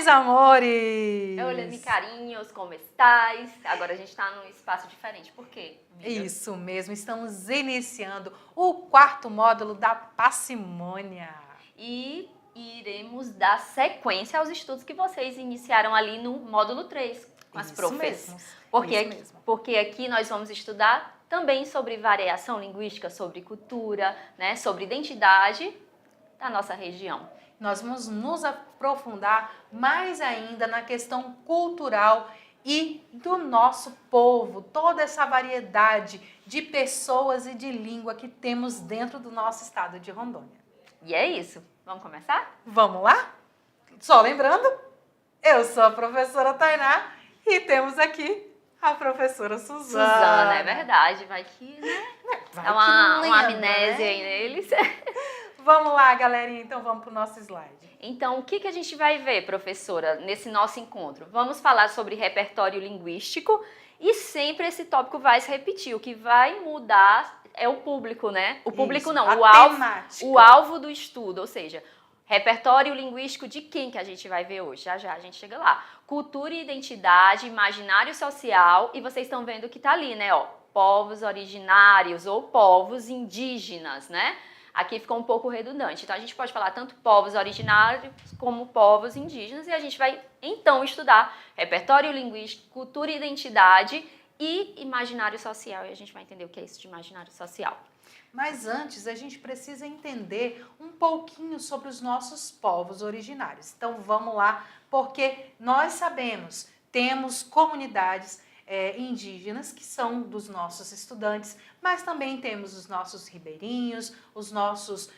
mis amores! Olha, carinhos, como estás? Agora a gente está num espaço diferente. Por quê, amiga? Isso mesmo, estamos iniciando o quarto módulo da parcimônia. E iremos dar sequência aos estudos que vocês iniciaram ali no módulo 3, com as profs. Mesmo, porque aqui nós vamos estudar também sobre variação linguística, sobre cultura, né, sobre identidade da nossa região. Nós vamos nos aprofundar mais ainda na questão cultural e do nosso povo, toda essa variedade de pessoas e de língua que temos dentro do nosso estado de Rondônia. E é isso. Vamos começar? Vamos lá? Só lembrando, eu sou a professora Tainá e temos aqui a professora Suzana. Suzana, é verdade. Vai que, né? Vai Dá uma lembra, amnésia né? aí neles. Vamos lá, galerinha, então vamos para o nosso slide. Então, o que a gente vai ver, professora, nesse nosso encontro? Vamos falar sobre repertório linguístico e sempre esse tópico vai se repetir. O que vai mudar é o público, né? O público Isso, não, temática. o alvo do estudo, ou seja, repertório linguístico de quem que a gente vai ver hoje? Já já a gente chega lá. Cultura e identidade, imaginário social, e vocês estão vendo que tá ali, né? Ó, povos originários ou povos indígenas, né? Aqui ficou um pouco redundante. Então, a gente pode falar tanto povos originários como povos indígenas. E a gente vai, então, estudar repertório linguístico, cultura e identidade e imaginário social. E a gente vai entender o que é isso de imaginário social. Mas antes, a gente precisa entender um pouquinho sobre os nossos povos originários. Então, vamos lá, porque nós sabemos, temos comunidades indígenas, que são dos nossos estudantes, mas também temos os nossos ribeirinhos, os nossos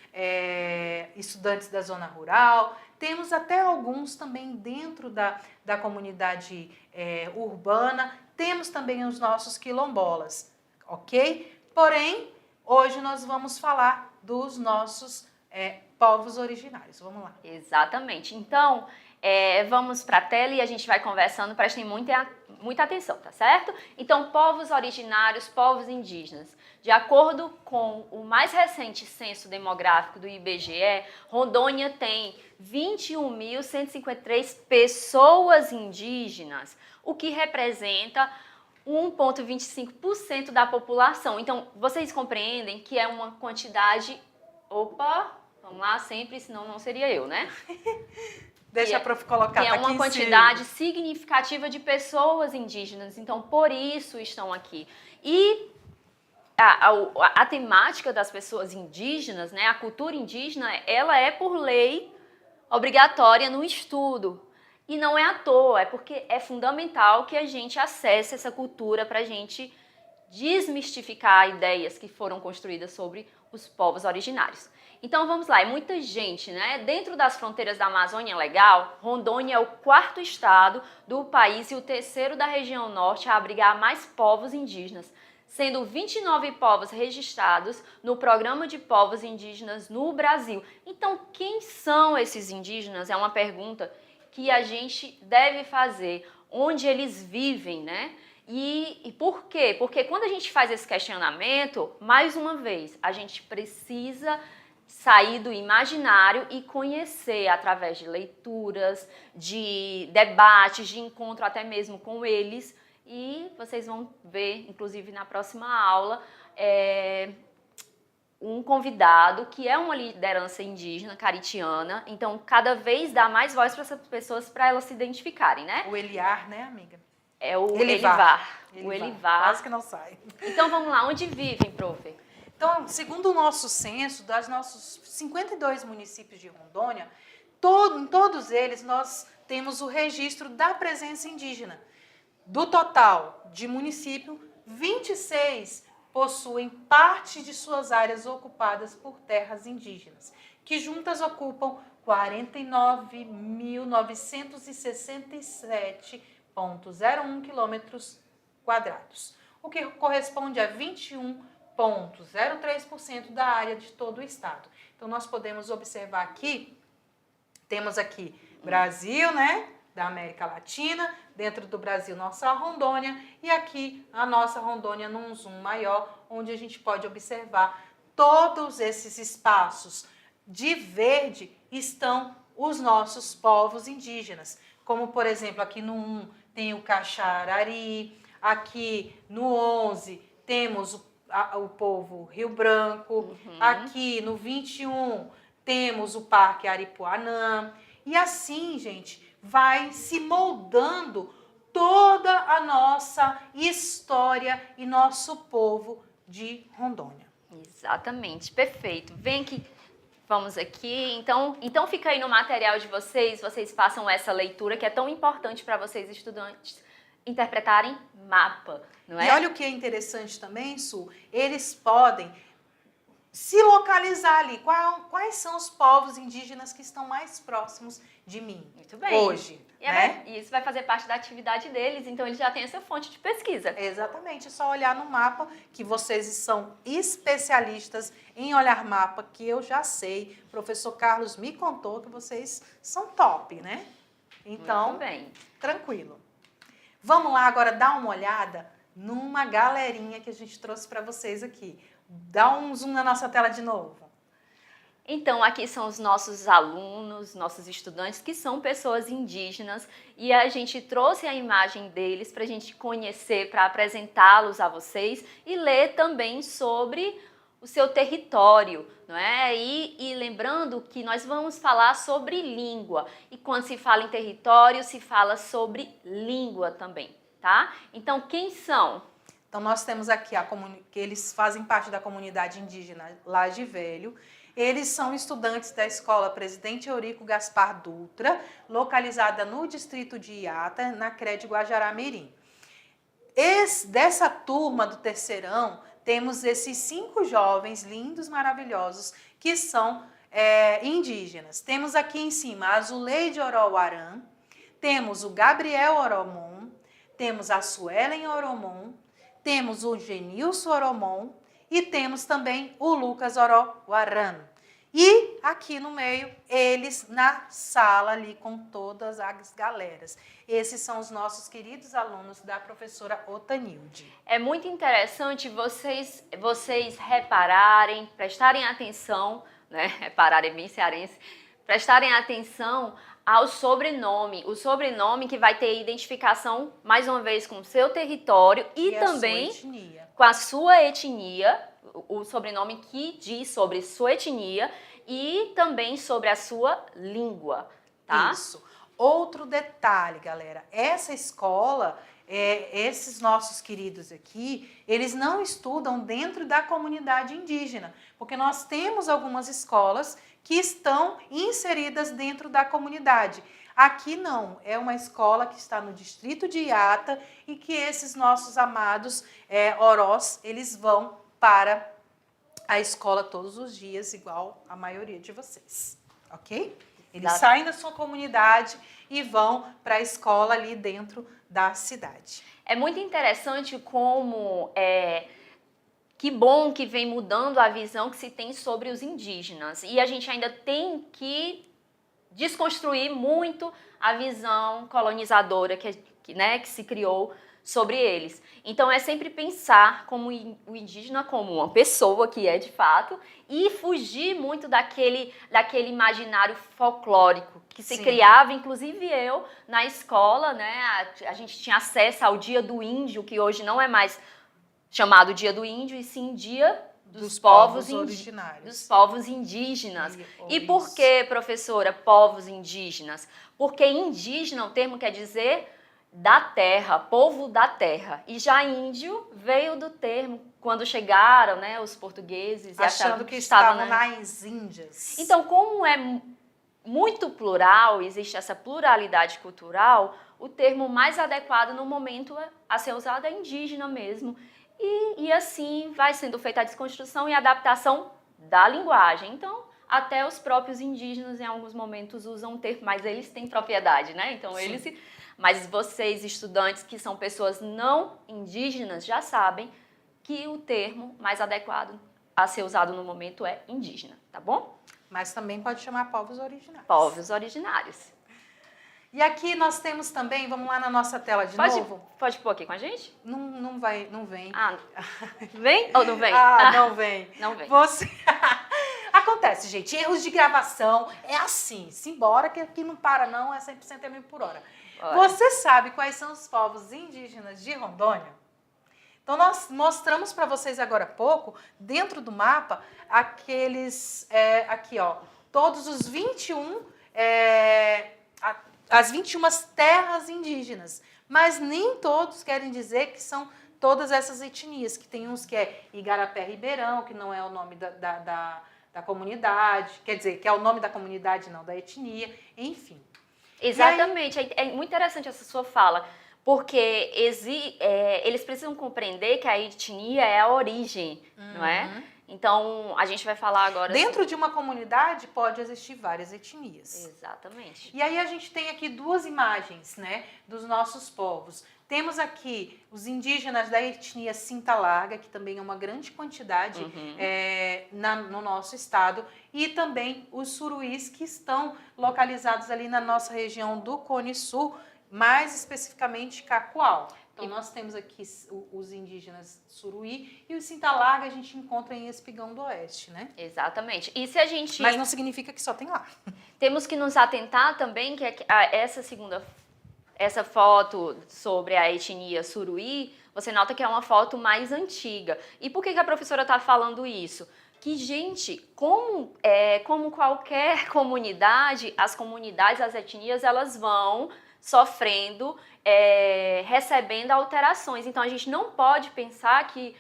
estudantes da zona rural, temos até alguns também dentro da comunidade urbana, temos também os nossos quilombolas, ok? Porém, hoje nós vamos falar dos nossos povos originários. Vamos lá. Exatamente. Então, vamos para a tela e a gente vai conversando, prestem muita atenção, tá certo? Então, povos originários, povos indígenas. De acordo com o mais recente censo demográfico do IBGE, Rondônia tem 21.153 pessoas indígenas, o que representa 1,25% da população. Então, vocês compreendem que é uma quantidade... Opa, vamos lá sempre, senão não seria eu, né? Deixa a prof colocar, que é uma quantidade significativa de pessoas indígenas, então por isso estão aqui. E a temática das pessoas indígenas, né, a cultura indígena, ela é por lei obrigatória no estudo. E não é à toa, é porque é fundamental que a gente acesse essa cultura para a gente desmistificar ideias que foram construídas sobre os povos originários. Então vamos lá, é muita gente, né? Dentro das fronteiras da Amazônia Legal, Rondônia é o 4º estado do país e o 3º da região norte a abrigar mais povos indígenas, sendo 29 povos registrados no Programa de Povos Indígenas no Brasil. Então, quem são esses indígenas? É uma pergunta que a gente deve fazer, onde eles vivem, né? E por quê? Porque quando a gente faz esse questionamento, mais uma vez, a gente precisa sair do imaginário e conhecer através de leituras, de debates, de encontro até mesmo com eles. E vocês vão ver, inclusive na próxima aula, um convidado que é uma liderança indígena, caritiana. Então, cada vez dá mais voz para essas pessoas para elas se identificarem, né? O Eliar, né, amiga? É o Elivar. O Elivar. Quase que não sai. Então, vamos lá. Onde vivem, prof? Então, segundo o nosso censo, dos nossos 52 municípios de Rondônia, em todos eles nós temos o registro da presença indígena. Do total de município, 26 possuem parte de suas áreas ocupadas por terras indígenas, que juntas ocupam 49.967,01 quilômetros quadrados, o que corresponde a 21,03% da área de todo o estado. Então, nós podemos observar aqui, temos aqui Brasil, né, da América Latina, dentro do Brasil, nossa Rondônia, e aqui a nossa Rondônia num zoom maior, onde a gente pode observar todos esses espaços de verde estão os nossos povos indígenas. como por exemplo, aqui no 1 tem o Caxarari, aqui no 11 temos o povo Rio Branco, aqui no 21 temos o Parque Aripuanã, e assim, gente, vai se moldando toda a nossa história e nosso povo de Rondônia. Exatamente, perfeito. Vem que vamos aqui. Então fica aí no material de vocês, vocês façam essa leitura que é tão importante para vocês, estudantes, interpretarem mapa, não é? E olha o que é interessante também, Su, eles podem se localizar ali. Quais são os povos indígenas que estão mais próximos de mim? Muito bem. Hoje, né? E isso vai fazer parte da atividade deles, então eles já têm essa fonte de pesquisa. Exatamente, é só olhar no mapa, que vocês são especialistas em olhar mapa, que eu já sei. O professor Carlos me contou que vocês são top, né? Então, muito bem. Tranquilo. Vamos lá agora dar uma olhada numa galerinha que a gente trouxe para vocês aqui. Dá um zoom na nossa tela de novo. Então, aqui são os nossos alunos, nossos estudantes, que são pessoas indígenas, e a gente trouxe a imagem deles para a gente conhecer, para apresentá-los a vocês e ler também sobre o seu território, não é? E lembrando que nós vamos falar sobre língua, e quando se fala em território, se fala sobre língua também, tá? Então, quem são? Então, nós temos aqui que eles fazem parte da comunidade indígena Laje Velho. Eles são estudantes da Escola Presidente Eurico Gaspar Dutra, localizada no distrito de Iata, na CRED Guajará-Mirim. Dessa turma do terceirão, temos esses 5 jovens lindos, maravilhosos, que são indígenas. Temos aqui em cima a Zuleide Orauarã, temos o Gabriel Oromon, temos a Suelen Oromon, temos o Genilson Oromon e temos também o Lucas Orauarã. E aqui no meio, eles na sala ali com todas as galeras. Esses são os nossos queridos alunos da professora Otanilde. É muito interessante vocês repararem, prestarem atenção, né? Repararem bem cearense, prestarem atenção ao sobrenome. O sobrenome que vai ter identificação, mais uma vez, com o seu território e também com a sua etnia, o sobrenome que diz sobre sua etnia e também sobre a sua língua, tá? Isso. Outro detalhe, galera, essa escola, esses nossos queridos aqui, eles não estudam dentro da comunidade indígena, porque nós temos algumas escolas que estão inseridas dentro da comunidade. Aqui não, é uma escola que está no distrito de Iata e que esses nossos amados orós, eles vão para a escola todos os dias, igual a maioria de vocês, ok? Eles saem da sua comunidade e vão para a escola ali dentro da cidade. É muito interessante como que bom que vem mudando a visão que se tem sobre os indígenas. E a gente ainda tem que desconstruir muito a visão colonizadora que se criou sobre eles. Então é sempre pensar como o indígena como uma pessoa que é de fato e fugir muito daquele imaginário folclórico que se criava, inclusive eu na escola, né? A gente tinha acesso ao Dia do Índio, que hoje não é mais chamado Dia do Índio, e sim Dia dos povos originários. Dos povos indígenas. E por que, professora, povos indígenas? Porque indígena, o termo quer dizer da terra, povo da terra. E já índio veio do termo quando chegaram, né, os portugueses, achando que estavam nas Índias. Então, como é muito plural, existe essa pluralidade cultural, o termo mais adequado no momento a ser usado é indígena mesmo. E assim vai sendo feita a desconstrução e adaptação da linguagem. Então, até os próprios indígenas em alguns momentos usam o termo, mas eles têm propriedade, né? Então, mas vocês, estudantes que são pessoas não indígenas, já sabem que o termo mais adequado a ser usado no momento é indígena, tá bom? Mas também pode chamar povos originários. Povos originários. E aqui nós temos também, vamos lá na nossa tela de novo. Pode pôr aqui com a gente? Não vem. Ah, vem ou não vem? Não vem. Não vem. Acontece, gente, erros de gravação é assim, simbora que aqui não para não, é 100% a 1000 por hora. Você sabe quais são os povos indígenas de Rondônia? Então, nós mostramos para vocês agora há pouco, dentro do mapa, aqueles, aqui ó, todos os 21, as 21 terras indígenas. Mas nem todos querem dizer que são todas essas etnias, que tem uns que é Igarapé-Ribeirão, que não é o nome da comunidade, quer dizer, que é o nome da comunidade, não da etnia, enfim. Exatamente, é muito interessante essa sua fala, porque eles precisam compreender que a etnia é a origem, não é? Então, a gente vai falar agora... Dentro de uma comunidade pode existir várias etnias. Exatamente. E aí a gente tem aqui duas imagens, né, dos nossos povos. Temos aqui os indígenas da etnia Cinta Larga, que também é uma grande quantidade no nosso estado, e também os suruís, que estão localizados ali na nossa região do Cone Sul, mais especificamente Cacoal. Então, nós temos aqui os indígenas Suruí e o Cinta Larga a gente encontra em Espigão do Oeste, né? Exatamente. E se a gente... Mas não significa que só tem lá. Temos que nos atentar também que essa foto sobre a etnia Suruí, você nota que é uma foto mais antiga. E por que a professora está falando isso? Que, gente, como qualquer comunidade, as etnias, elas vão sofrendo, recebendo alterações. Então, a gente não pode pensar em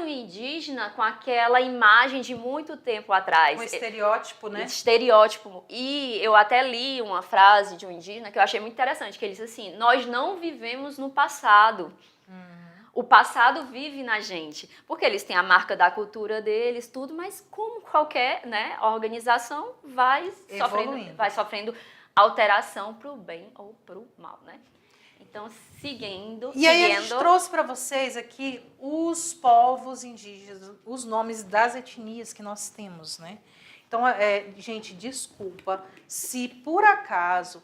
um indígena com aquela imagem de muito tempo atrás. Um estereótipo, né? Estereótipo. E eu até li uma frase de um indígena que eu achei muito interessante, que ele disse assim: nós não vivemos no passado. O passado vive na gente, porque eles têm a marca da cultura deles, tudo, mas como qualquer, né, organização vai sofrendo alteração para o bem ou para o mal, né? Então, seguindo... E aí a gente trouxe para vocês aqui os povos indígenas, os nomes das etnias que nós temos, né? Então, gente, desculpa se por acaso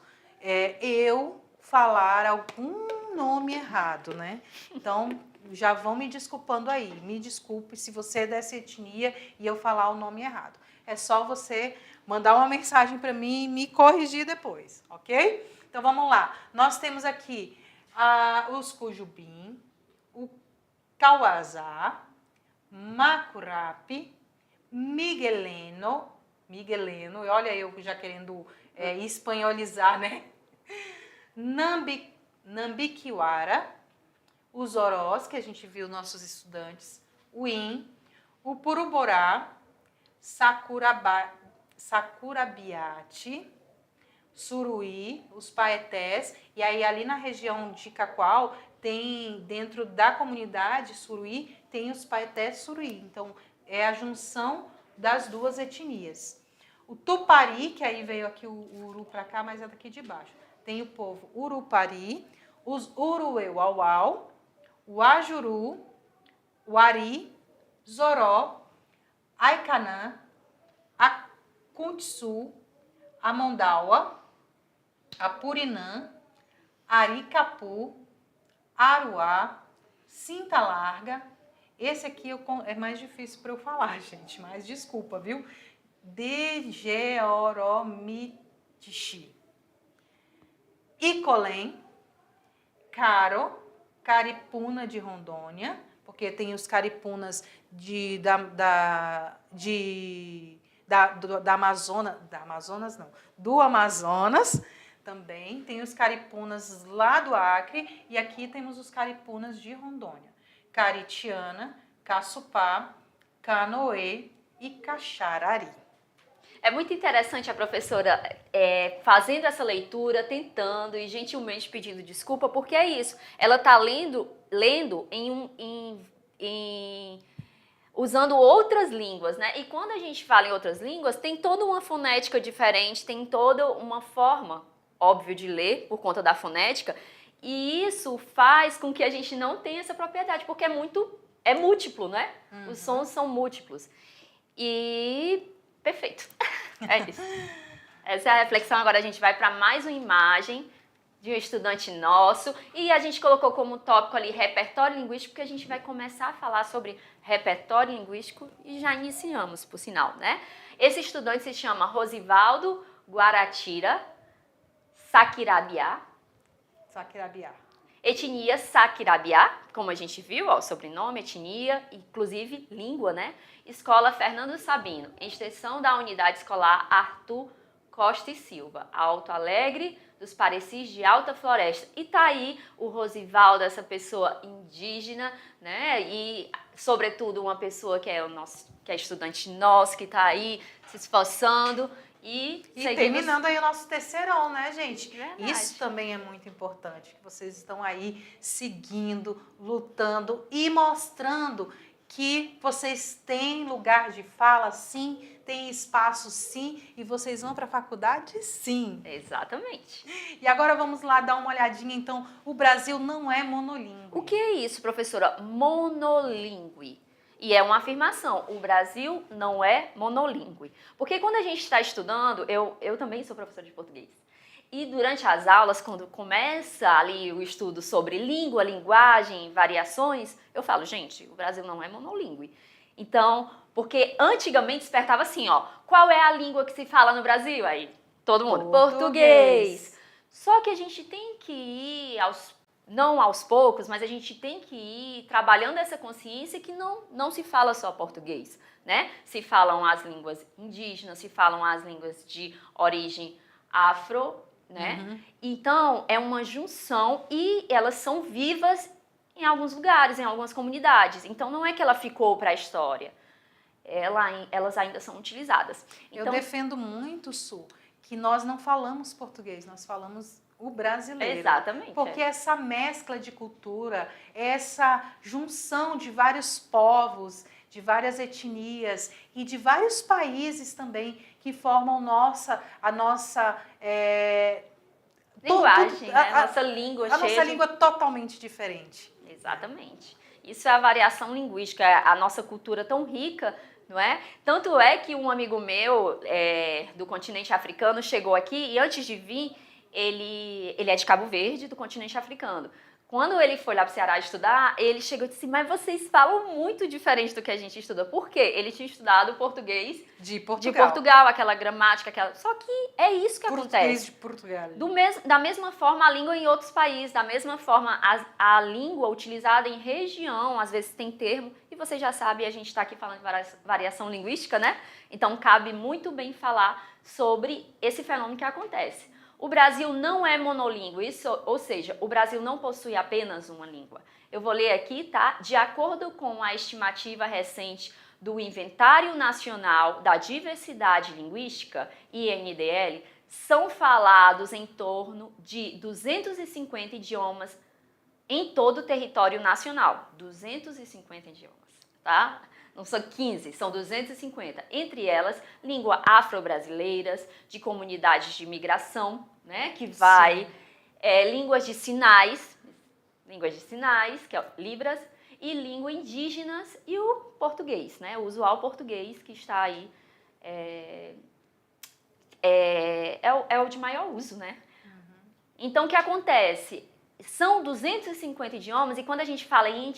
eu falar algum nome errado, né? Então, já vão me desculpando aí. Me desculpe se você é dessa etnia e eu falar o nome errado. É só você mandar uma mensagem para mim e me corrigir depois, ok? Então, vamos lá. Nós temos aqui os Cujubim, o Cauazá, Macurape, Migueleno, olha eu já querendo espanholizar, né? Nambiquiara, os Orós, que a gente viu nossos estudantes, o In, o Puruborá, Sacurabiate, Suruí, os Paetés, e aí ali na região de Cacoal, dentro da comunidade Suruí, tem os Paetés Suruí. Então, é a junção das duas etnias. O Tupari, que aí veio aqui o Uru para cá, mas é daqui de baixo. Tem o povo Urupari, os Urueuauau, o Ajuru, o Ari, Zoró, Aicanã, a Kuntsu, a Mondaua, a Purinã, Aricapu, Aruá, Cinta Larga. Esse aqui é mais difícil para eu falar, gente, mas desculpa, viu? Degeoromitici, Icolém, Caro, Caripuna de Rondônia, porque tem os caripunas do Amazonas também, tem os caripunas lá do Acre, e aqui temos os caripunas de Rondônia, Caritiana, Caçupá, Canoê e Caxarari. É muito interessante a professora fazendo essa leitura, tentando e gentilmente pedindo desculpa, porque é isso. Ela está lendo usando outras línguas, né? E quando a gente fala em outras línguas, tem toda uma fonética diferente, tem toda uma forma, óbvio, de ler por conta da fonética, e isso faz com que a gente não tenha essa propriedade, porque é múltiplo, né? Uhum. Os sons são múltiplos. E perfeito. É isso. Essa é a reflexão. Agora a gente vai para mais uma imagem de um estudante nosso, e a gente colocou como tópico ali repertório linguístico, porque a gente vai começar a falar sobre repertório linguístico e já iniciamos, por sinal, né? Esse estudante se chama Rosivaldo Guaratira Sakirabiá, Saquirabiá. Etnia Saquirabiá, como a gente viu, ó, o sobrenome, etnia, inclusive língua, né? Escola Fernando Sabino, extensão da Unidade Escolar Arthur Costa e Silva, Alto Alegre dos Parecis de Alta Floresta. E tá aí o Rosivaldo, essa pessoa indígena, né? E, sobretudo, uma pessoa que é estudante nosso, que tá aí se esforçando. E terminando aí o nosso terceirão, né, gente? Verdade. Isso também é muito importante, que vocês estão aí seguindo, lutando e mostrando que vocês têm lugar de fala, sim, tem espaço, sim, e vocês vão para a faculdade, sim. Exatamente. E agora vamos lá dar uma olhadinha, então, o Brasil não é monolíngue. O que é isso, professora? Monolíngue. E é uma afirmação, o Brasil não é monolíngue. Porque quando a gente está estudando, eu também sou professora de português, e durante as aulas, quando começa ali o estudo sobre língua, linguagem, variações, eu falo, gente, o Brasil não é monolíngue. Então, porque antigamente despertava assim, ó, qual é a língua que se fala no Brasil? Aí, todo mundo, português. Só que a gente tem que ir não aos poucos, mas a gente tem que ir trabalhando essa consciência que não se fala só português, né? Se falam as línguas indígenas, se falam as línguas de origem afro, né? Uhum. Então, é uma junção e elas são vivas em alguns lugares, em algumas comunidades. Então, não é que ela ficou para a história, elas ainda são utilizadas. Então, eu defendo muito, Su, que nós não falamos português, nós falamos o brasileiro. Exatamente. Porque essa mescla de cultura, essa junção de vários povos, de várias etnias e de vários países também que formam a nossa linguagem, né? Nossa língua a nossa língua totalmente diferente. Exatamente. Isso é a variação linguística, a nossa cultura tão rica, não é? Tanto é que um amigo meu do continente africano chegou aqui e antes de vir, ele é de Cabo Verde, do continente africano. Quando ele foi lá para o Ceará estudar, ele chegou e disse, mas vocês falam muito diferente do que a gente estuda. Por quê? Ele tinha estudado português de Portugal, aquela gramática, só que é isso que acontece. Português de Portugal. Da mesma forma, a língua em outros países, da mesma forma, a língua utilizada em região, às vezes tem termo, e você já sabe, a gente está aqui falando de variação linguística, né? Então, cabe muito bem falar sobre esse fenômeno que acontece. O Brasil não é monolíngue, ou seja, o Brasil não possui apenas uma língua. Eu vou ler aqui, tá? De acordo com a estimativa recente do Inventário Nacional da Diversidade Linguística, INDL, são falados em torno de 250 idiomas em todo o território nacional. 250 idiomas, tá? Não são 15, são 250. Entre elas, língua afro-brasileiras, de comunidades de migração, né? Que vai línguas de sinais, que é Libras, e língua indígenas e o português, né? O usual português que está aí é o de maior uso, né? Uhum. Então, o que acontece? São 250 idiomas e quando a gente fala em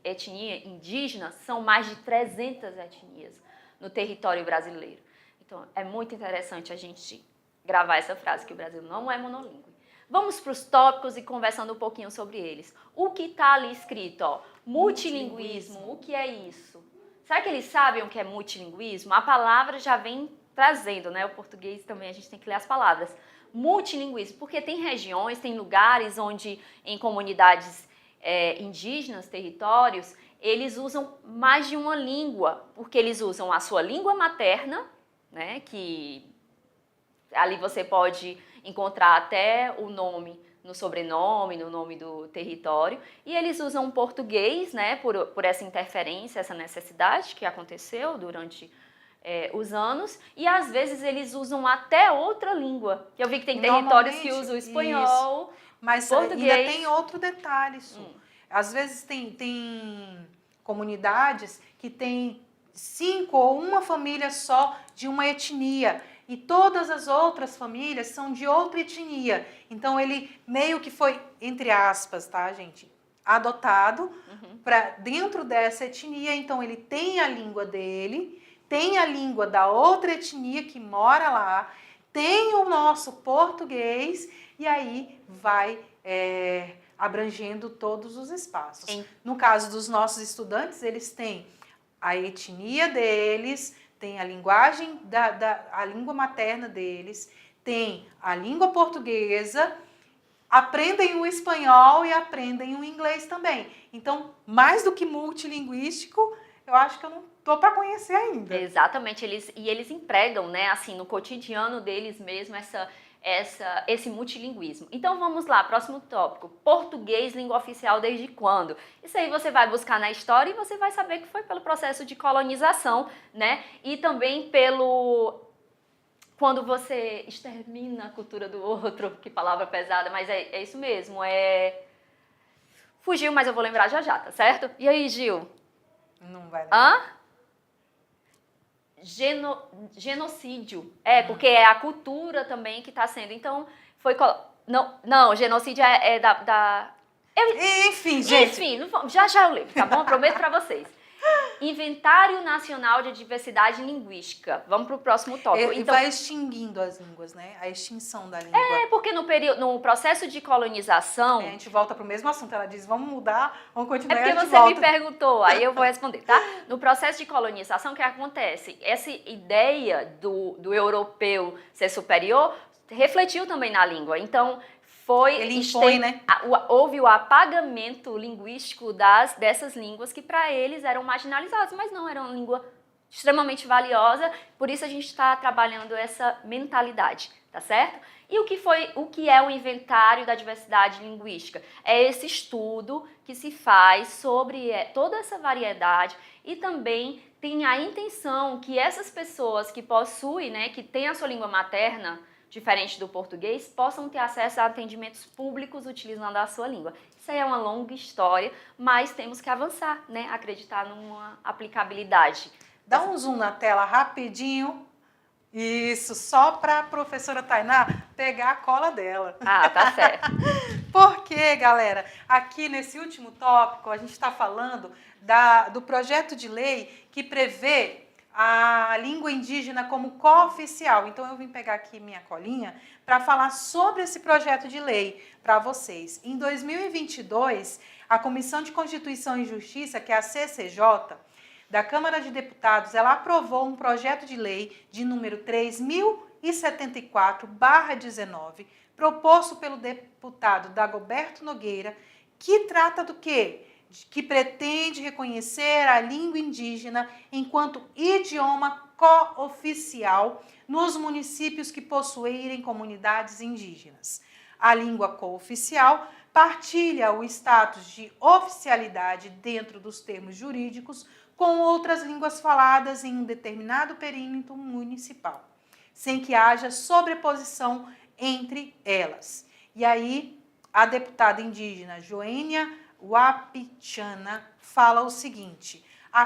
etnia indígena, são mais de 300 etnias no território brasileiro. Então, é muito interessante a gente gravar essa frase, que o Brasil não é monolíngue. Vamos para os tópicos e conversando um pouquinho sobre eles. O que está ali escrito, ó, multilinguismo, o que é isso? Será que eles sabem o que é multilinguismo? A palavra já vem trazendo, né? O português também, a gente tem que ler as palavras. Multilinguismo, porque tem regiões, tem lugares onde em comunidades indígenas, territórios, eles usam mais de uma língua, porque eles usam a sua língua materna, né, que ali você pode encontrar até o nome no sobrenome, no nome do território, e eles usam português, né, por essa interferência, essa necessidade que aconteceu durante os anos, e às vezes eles usam até outra língua. Eu vi que tem territórios que usam o espanhol, mas português. Ainda tem outro detalhe, Su. Às vezes tem comunidades que tem 5 ou uma família só de uma etnia, e todas as outras famílias são de outra etnia. Então ele meio que foi, entre aspas, tá, gente, adotado para dentro dessa etnia. Então ele tem a língua dele, tem a língua da outra etnia que mora lá, tem o nosso português, e aí vai abrangendo todos os espaços. Em- No caso dos nossos estudantes, eles têm a etnia deles, tem a linguagem, a língua materna deles, tem a língua portuguesa, aprendem o espanhol e aprendem o inglês também. Então, mais do que multilinguístico, eu acho que eu não estou para conhecer ainda. Exatamente, eles empregam, né, assim, no cotidiano deles mesmo esse multilinguismo. Então vamos lá, próximo tópico. Português, língua oficial desde quando? Isso aí você vai buscar na história e você vai saber que foi pelo processo de colonização, né? E também quando você extermina a cultura do outro, que palavra pesada, mas é isso mesmo, Fugiu, mas eu vou lembrar já já, tá certo? E aí, Gil? Não vai. Hã? Genocídio. Porque é a cultura também que está sendo. Então, Não, genocídio é Enfim, gente. Enfim, já eu lembro, tá bom? Prometo para vocês. Inventário Nacional de Diversidade Linguística. Vamos para o próximo tópico. Então, vai extinguindo as línguas, né? A extinção da língua. porque no processo de colonização... A gente volta para o mesmo assunto. Ela diz, vamos mudar, vamos continuar. É porque você me perguntou, aí eu vou responder, tá? No processo de colonização, o que acontece? Essa ideia do europeu ser superior refletiu também na língua. Então, Ele impõe, né? Houve o apagamento linguístico dessas línguas que para eles eram marginalizadas, mas não, era uma língua extremamente valiosa, por isso a gente está trabalhando essa mentalidade, tá certo? E o que é o inventário da diversidade linguística? É esse estudo que se faz sobre toda essa variedade e também tem a intenção que essas pessoas que possuem, né, que têm a sua língua materna, diferente do português, possam ter acesso a atendimentos públicos utilizando a sua língua. Isso aí é uma longa história, mas temos que avançar, né? Acreditar numa aplicabilidade. Dá um zoom na tela rapidinho. Isso, só para a professora Tainá pegar a cola dela. Ah, tá certo. Porque, galera, aqui nesse último tópico, a gente está falando do projeto de lei que prevê a língua indígena como cooficial. Então, eu vim pegar aqui minha colinha para falar sobre esse projeto de lei para vocês. Em 2022, a Comissão de Constituição e Justiça, que é a CCJ, da Câmara de Deputados, ela aprovou um projeto de lei de número 3074/19, proposto pelo deputado Dagoberto Nogueira, que trata do quê? Que pretende reconhecer a língua indígena enquanto idioma cooficial nos municípios que possuírem comunidades indígenas. A língua cooficial partilha o status de oficialidade dentro dos termos jurídicos com outras línguas faladas em um determinado perímetro municipal, sem que haja sobreposição entre elas. E aí, a deputada indígena Joênia Wapichana fala o seguinte: a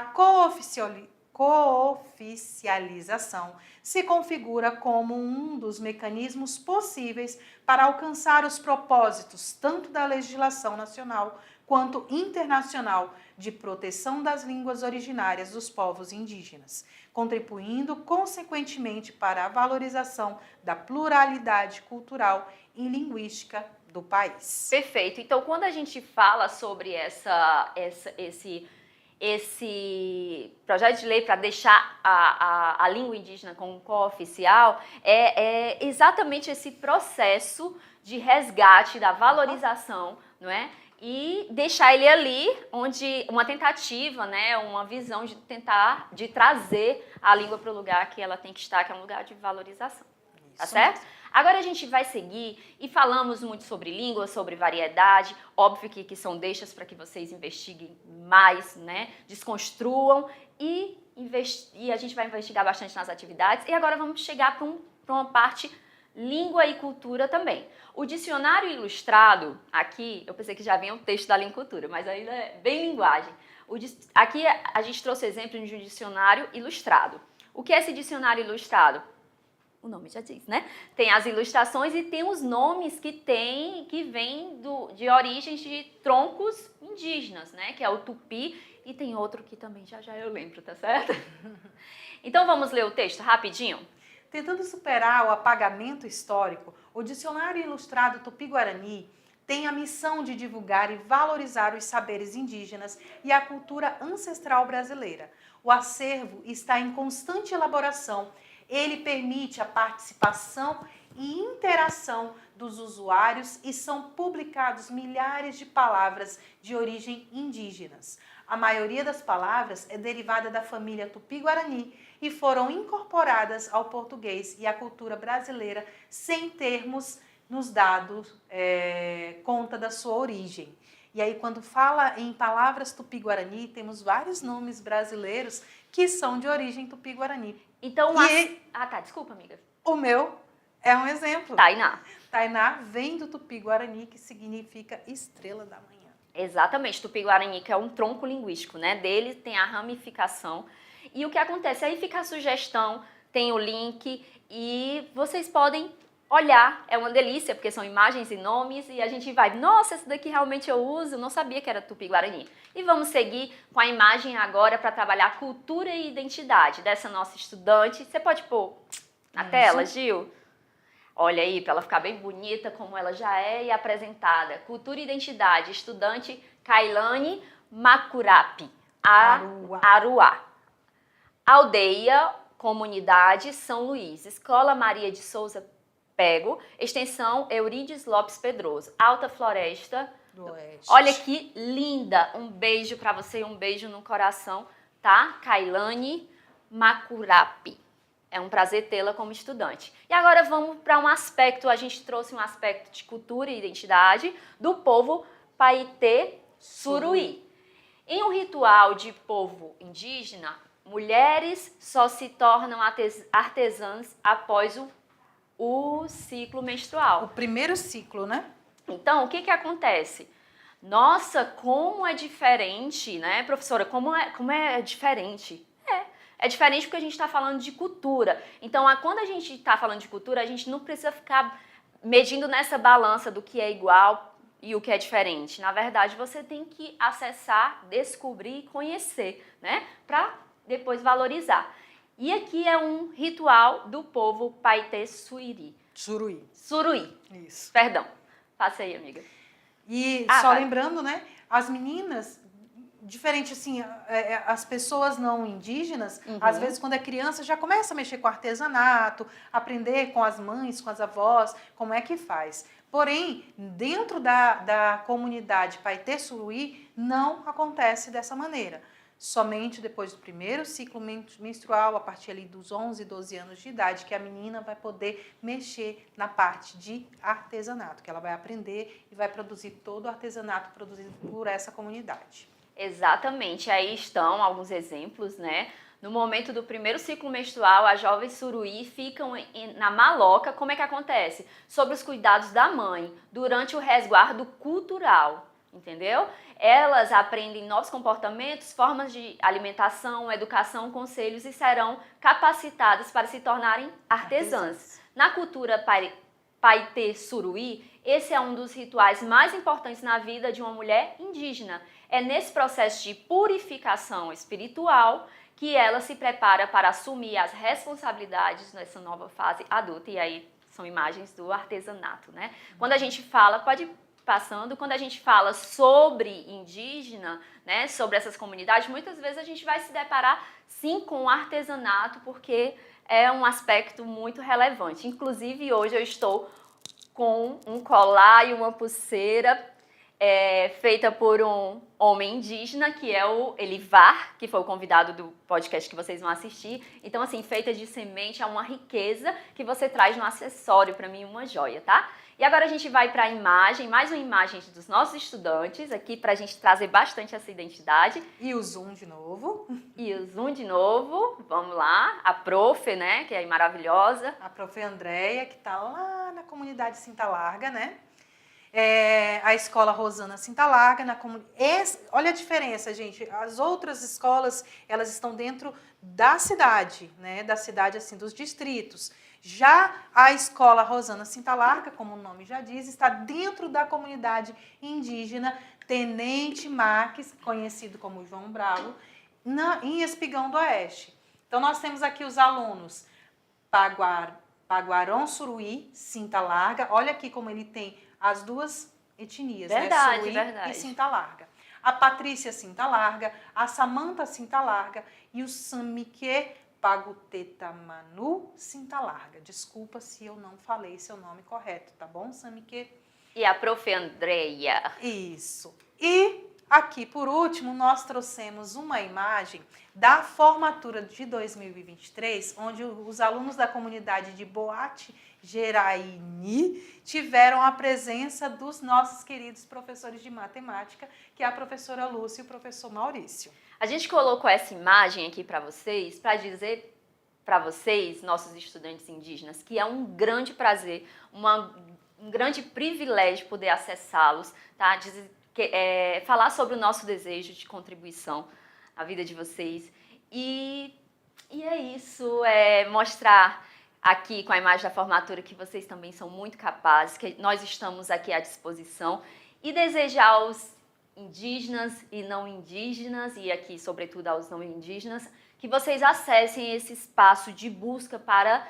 cooficialização se configura como um dos mecanismos possíveis para alcançar os propósitos tanto da legislação nacional quanto internacional de proteção das línguas originárias dos povos indígenas, contribuindo consequentemente para a valorização da pluralidade cultural e linguística do país. Perfeito. Então, quando a gente fala sobre esse projeto de lei para deixar a língua indígena como cooficial, é exatamente esse processo de resgate da valorização, não é? E deixar ele ali, onde uma tentativa, né, uma visão de tentar de trazer a língua para o lugar que ela tem que estar, que é um lugar de valorização. Tá certo? Agora a gente vai seguir e falamos muito sobre língua, sobre variedade. Óbvio que são deixas para que vocês investiguem mais, né? Desconstruam e a gente vai investigar bastante nas atividades. E agora vamos chegar para uma parte língua e cultura também. O dicionário ilustrado, aqui, eu pensei que já vinha o texto da língua e cultura, mas ainda é bem linguagem. Aqui a gente trouxe exemplo de um dicionário ilustrado. O que é esse dicionário ilustrado? O nome já diz, né? Tem as ilustrações e tem os nomes que vêm de origens de troncos indígenas, né? Que é o tupi e tem outro que também já eu lembro, tá certo? Então vamos ler o texto rapidinho? Tentando superar o apagamento histórico, o Dicionário Ilustrado Tupi-Guarani tem a missão de divulgar e valorizar os saberes indígenas e a cultura ancestral brasileira. O acervo está em constante elaboração. Ele permite a participação e interação dos usuários e são publicados milhares de palavras de origem indígenas. A maioria das palavras é derivada da família Tupi-Guarani e foram incorporadas ao português e à cultura brasileira sem termos nos dado conta da sua origem. E aí, quando fala em palavras Tupi-Guarani, temos vários nomes brasileiros que são de origem Tupi-Guarani. Então, tá, desculpa, amiga. O meu é um exemplo. Tainá. Tainá vem do Tupi-Guarani, que significa estrela da manhã. Exatamente, Tupi-Guarani, que é um tronco linguístico, né? Dele tem a ramificação. E o que acontece? Aí fica a sugestão, tem o link e vocês podem olhar. É uma delícia, porque são imagens e nomes e a gente vai, nossa, esse daqui realmente eu uso, não sabia que era Tupi-Guarani. E vamos seguir com a imagem agora para trabalhar cultura e identidade dessa nossa estudante. Você pode pôr na tela, Gil? Olha aí, para ela ficar bem bonita, como ela já é e apresentada. Cultura e identidade, estudante Kailane Macurapi, Aruá. Aldeia, comunidade São Luís, Escola Maria de Souza Pego, extensão Eurídice Lopes Pedroso, Alta Floresta do Oeste. Olha que linda, um beijo para você e um beijo no coração, tá? Kailane Macurapi. É um prazer tê-la como estudante. E agora vamos para um aspecto, a gente trouxe um aspecto de cultura e identidade do povo Paetê Suruí. Em um ritual de povo indígena, mulheres só se tornam artesãs após o ciclo menstrual. O primeiro ciclo, né? Então, o que acontece? Nossa, como é diferente, né, professora? Como é diferente? É diferente porque a gente está falando de cultura. Então, quando a gente está falando de cultura, a gente não precisa ficar medindo nessa balança do que é igual e o que é diferente. Na verdade, você tem que acessar, descobrir e conhecer, né? Para depois valorizar. E aqui é um ritual do povo Paetê Suruí. Suruí. Isso. Perdão. Passa aí, amiga. E só lembrando, né? As meninas... Diferente assim, as pessoas não indígenas, às vezes quando é criança já começa a mexer com artesanato, aprender com as mães, com as avós, como é que faz. Porém, dentro da comunidade Paetê Suruí, não acontece dessa maneira. Somente depois do primeiro ciclo menstrual, a partir ali dos 11, 12 anos de idade, que a menina vai poder mexer na parte de artesanato, que ela vai aprender e vai produzir todo o artesanato produzido por essa comunidade. Exatamente, aí estão alguns exemplos, né? No momento do primeiro ciclo menstrual, as jovens suruí ficam na maloca. Como é que acontece? Sob os cuidados da mãe, durante o resguardo cultural, entendeu? Elas aprendem novos comportamentos, formas de alimentação, educação, conselhos e serão capacitadas para se tornarem artesãs. Na cultura Paetê Suruí, esse é um dos rituais mais importantes na vida de uma mulher indígena. É nesse processo de purificação espiritual que ela se prepara para assumir as responsabilidades nessa nova fase adulta. E aí são imagens do artesanato, né? Quando a gente fala, pode ir passando, quando a gente fala sobre indígena, né, sobre essas comunidades, muitas vezes a gente vai se deparar sim com o artesanato, porque é um aspecto muito relevante. Inclusive hoje eu estou com um colar e uma pulseira feita por um homem indígena, que é o Elivar, que foi o convidado do podcast que vocês vão assistir. Então, assim, feita de semente, é uma riqueza que você traz no acessório, para mim, uma joia, tá? E agora a gente vai para a imagem, mais uma imagem dos nossos estudantes, aqui para a gente trazer bastante essa identidade. E o zoom de novo. E o zoom de novo, vamos lá. A prof, né, que é maravilhosa. A prof. Andréia, que está lá na comunidade Cinta Larga, né? A escola Rosana Cinta Larga, olha a diferença, gente. As outras escolas, elas estão dentro da cidade, né? Da cidade, assim, dos distritos. Já a escola Rosana Cinta Larga, como o nome já diz, está dentro da comunidade indígena Tenente Marques, conhecido como João Bravo, em Espigão do Oeste. Então, nós temos aqui os alunos Paguarão Suruí, Cinta Larga. Olha aqui como ele tem as duas etnias, Verdade, né? Suí verdade. e Cinta Larga. A Patrícia Cinta Larga, a Samanta Cinta Larga e o Samike Paguteta Manu Cinta Larga. Desculpa se eu não falei seu nome correto, tá bom, Samike? E a prof. Andreia. Isso. E aqui, por último, nós trouxemos uma imagem da formatura de 2023, onde os alunos da comunidade de Boate Geraini tiveram a presença dos nossos queridos professores de matemática, que é a professora Lúcia e o professor Maurício. A gente colocou essa imagem aqui para dizer para vocês, nossos estudantes indígenas, que é um grande prazer, um grande privilégio poder acessá-los, tá? Falar sobre o nosso desejo de contribuição à vida de vocês. E é isso, mostrar aqui com a imagem da formatura que vocês também são muito capazes, que nós estamos aqui à disposição, e desejar aos indígenas e não indígenas, e aqui sobretudo aos não indígenas, que vocês acessem esse espaço de busca para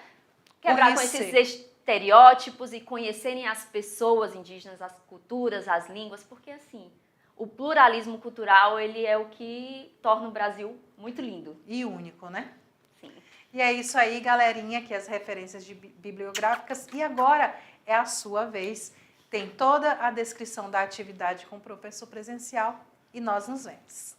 quebrar com esses estereótipos e conhecerem as pessoas indígenas, as culturas, as línguas, porque assim, o pluralismo cultural, ele é o que torna o Brasil muito lindo. E único, né? Sim. E é isso aí, galerinha, aqui as referências bibliográficas. E agora é a sua vez. Tem toda a descrição da atividade com o professor presencial e nós nos vemos.